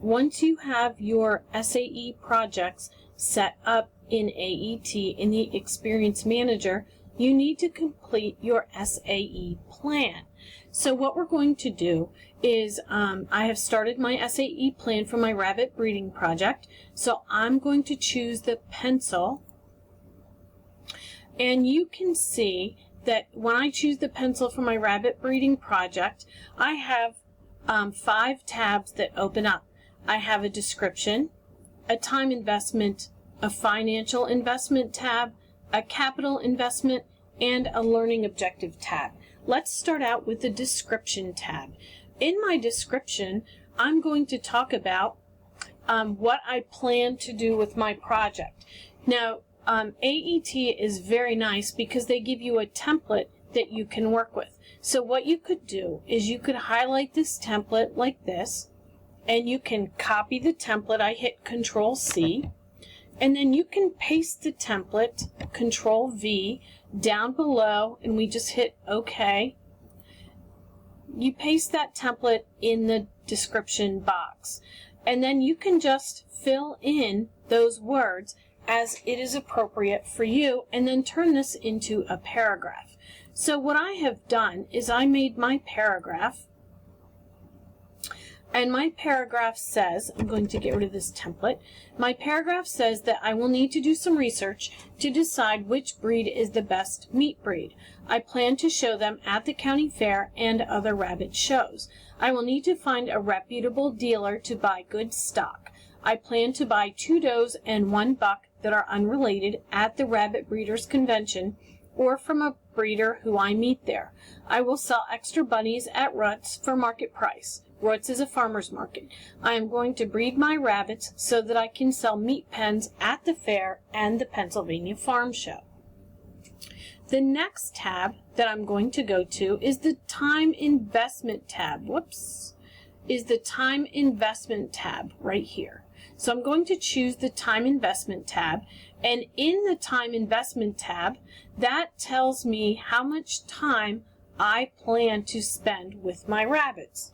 Once you have your SAE projects set up in AET in the Experience Manager, you need to complete your SAE plan. So what we're going to do is, I have started my SAE plan for my rabbit breeding project. So I'm going to choose the pencil. And you can see that when I choose the pencil for my rabbit breeding project, I have 5 tabs that open up. I have a description, a time investment, a financial investment tab, a capital investment, and a learning objective tab. Let's start out with the description tab. In my description, I'm going to talk about what I plan to do with my project. Now, AET is very nice because they give you a template that you can work with. So what you could do is you could highlight this template like this, and you can copy the template. I hit Control C, and then you can paste the template, Control V, down below, and we just hit OK. You paste that template in the description box, and then you can just fill in those words as it is appropriate for you, and then turn this into a paragraph. So what I have done is I made my paragraph, and my paragraph says, I'm going to get rid of this template, my paragraph says that I will need to do some research to decide which breed is the best meat breed. I plan to show them at the county fair and other rabbit shows. I will need to find a reputable dealer to buy good stock. I plan to buy 2 does and 1 buck that are unrelated at the Rabbit Breeders Convention or from a breeder who I meet there. I will sell extra bunnies at Rutt's for market price. Rutt's is a farmer's market. I am going to breed my rabbits so that I can sell meat pens at the fair and the Pennsylvania Farm Show. The next tab that I'm going to go to is the Time Investment tab. Is the Time Investment tab right here. So I'm going to choose the Time Investment tab, and in the Time Investment tab, that tells me how much time I plan to spend with my rabbits.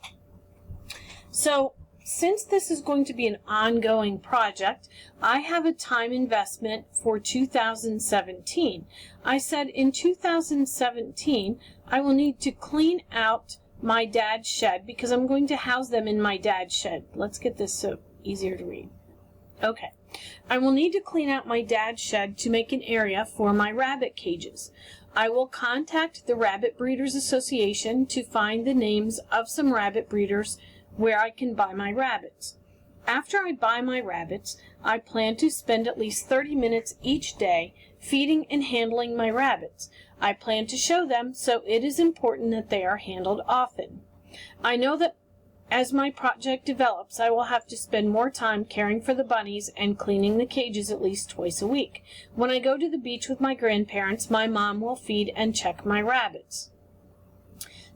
So since this is going to be an ongoing project, I have a time investment for 2017. I said in 2017, I will need to clean out my dad's shed because I'm going to house them in my dad's shed. Let's get this so easier to read. Okay. I will need to clean out my dad's shed to make an area for my rabbit cages. I will contact the Rabbit Breeders Association to find the names of some rabbit breeders where I can buy my rabbits. After I buy my rabbits, I plan to spend at least 30 minutes each day feeding and handling my rabbits. I plan to show them, so it is important that they are handled often. I know that as my project develops, I will have to spend more time caring for the bunnies and cleaning the cages at least twice a week. When I go to the beach with my grandparents, my mom will feed and check my rabbits.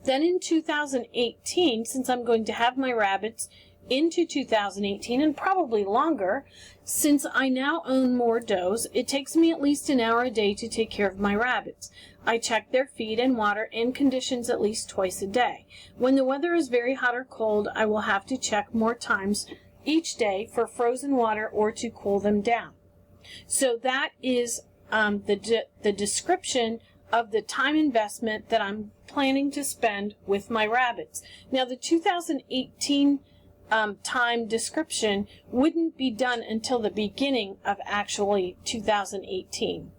Then in 2018, since I'm going to have my rabbits into 2018 and probably longer, since I now own more does, it takes me at least an hour a day to take care of my rabbits. I check their feed and water and conditions at least twice a day. When the weather is very hot or cold, I will have to check more times each day for frozen water or to cool them down. So that is the description of the time investment that I'm planning to spend with my rabbits. Now the 2018 time description wouldn't be done until the beginning of actually 2018.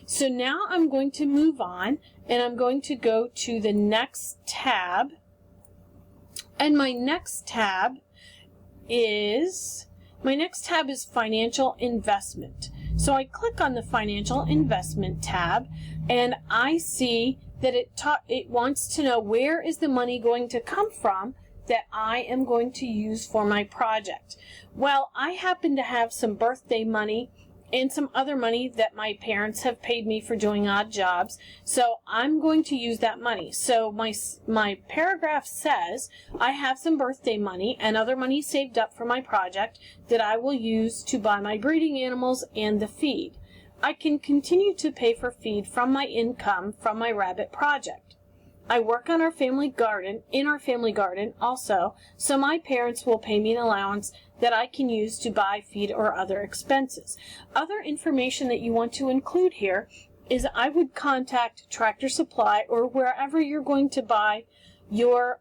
So now I'm going to move on, and I'm going to go to the next tab, and my next tab is financial investment. So I click on the financial investment tab, and I see that it wants to know where is the money going to come from that I am going to use for my project. Well, I happen to have some birthday money and some other money that my parents have paid me for doing odd jobs, so I'm going to use that money. So my paragraph says I have some birthday money and other money saved up for my project that I will use to buy my breeding animals and the feed. I can continue to pay for feed from my income from my rabbit project. I work on our family garden, also, so my parents will pay me an allowance that I can use to buy feed or other expenses. Other information that you want to include here is I would contact Tractor Supply or wherever you're going to buy your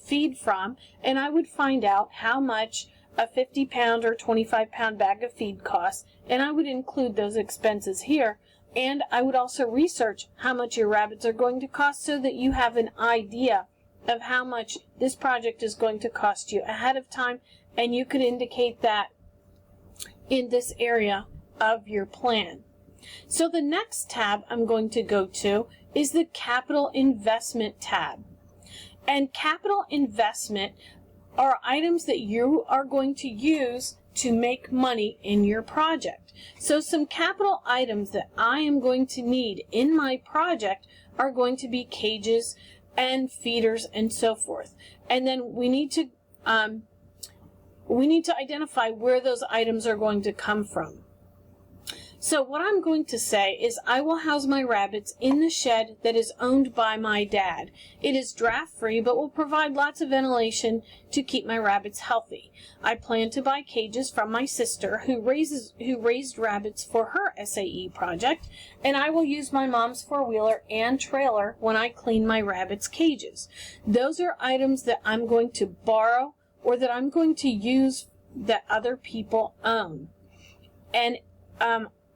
feed from, and I would find out how much a 50-pound or 25-pound bag of feed costs, and I would include those expenses here. And I would also research how much your rabbits are going to cost so that you have an idea of how much this project is going to cost you ahead of time, and you could indicate that in this area of your plan. So the next tab I'm going to go to is the Capital Investment tab. And capital investment are items that you are going to use to make money in your project. So some capital items that I am going to need in my project are going to be cages and feeders and so forth. And then we need to identify where those items are going to come from. So what I'm going to say is I will house my rabbits in the shed that is owned by my dad. It is draft-free, but will provide lots of ventilation to keep my rabbits healthy. I plan to buy cages from my sister who raised rabbits for her SAE project, and I will use my mom's four-wheeler and trailer when I clean my rabbits' cages. Those are items that I'm going to borrow or that I'm going to use that other people own. And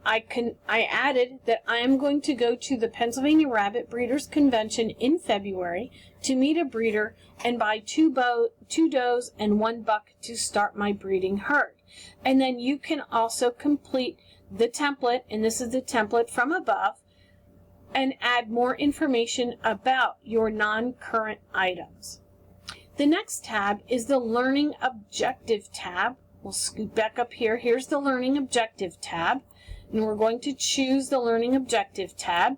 I added that I am going to go to the Pennsylvania Rabbit Breeders Convention in February to meet a breeder and buy two does and 1 buck to start my breeding herd. And then you can also complete the template, and this is the template from above, and add more information about your non-current items. The next tab is the Learning Objective tab. We'll scoot back up here. Here's the Learning Objective tab. And we're going to choose the Learning Objective tab.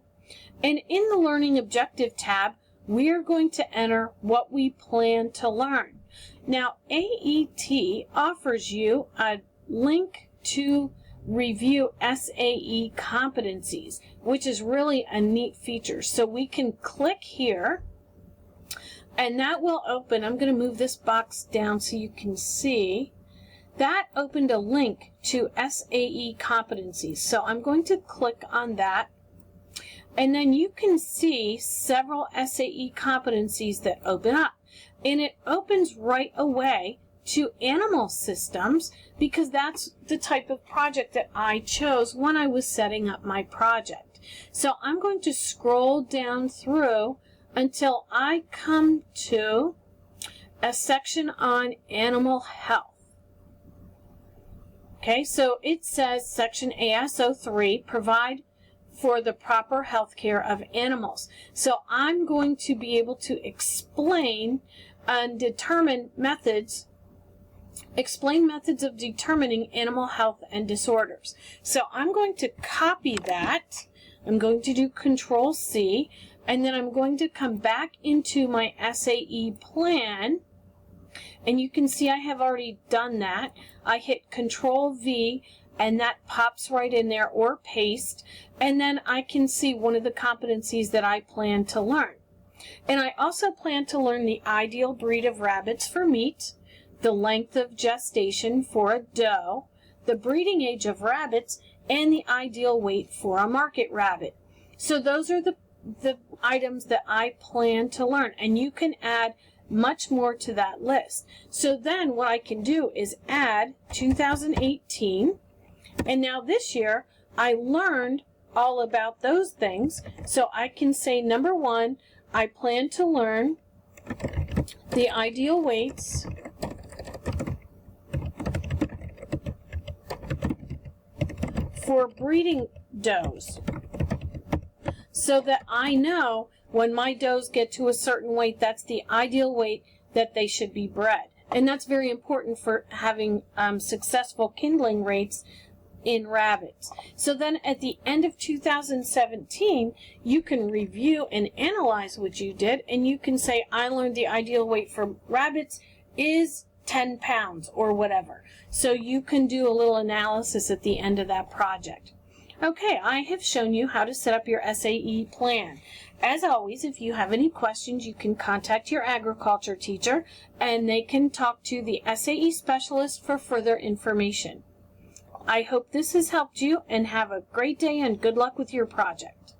And in the Learning Objective tab, we are going to enter what we plan to learn. Now, AET offers you a link to review SAE competencies, which is really a neat feature. So we can click here, and that will open. I'm going to move this box down so you can see. That opened a link to SAE competencies. So I'm going to click on that. And then you can see several SAE competencies that open up. And it opens right away to animal systems because that's the type of project that I chose when I was setting up my project. So I'm going to scroll down through until I come to a section on animal health. Okay, so it says section ASO3, provide for the proper health care of animals. So I'm going to be able to explain methods of determining animal health and disorders. So I'm going to copy that. I'm going to do Control-C, and then I'm going to come back into my SAE plan. And you can see I have already done that. I hit Control-V, and that pops right in there, or paste. And then I can see one of the competencies that I plan to learn. And I also plan to learn the ideal breed of rabbits for meat, the length of gestation for a doe, the breeding age of rabbits, and the ideal weight for a market rabbit. So those are the items that I plan to learn. And you can add much more to that list. So then what I can do is add 2018, and now this year I learned all about those things. So I can say, number 1, I plan to learn the ideal weights for breeding does, so that I know when my does get to a certain weight, that's the ideal weight that they should be bred. And that's very important for having successful kindling rates in rabbits. So then at the end of 2017, you can review and analyze what you did, and you can say, I learned the ideal weight for rabbits is 10 pounds or whatever. So you can do a little analysis at the end of that project. Okay, I have shown you how to set up your SAE plan. As always, if you have any questions, you can contact your agriculture teacher and they can talk to the SAE specialist for further information. I hope this has helped you and have a great day and good luck with your project.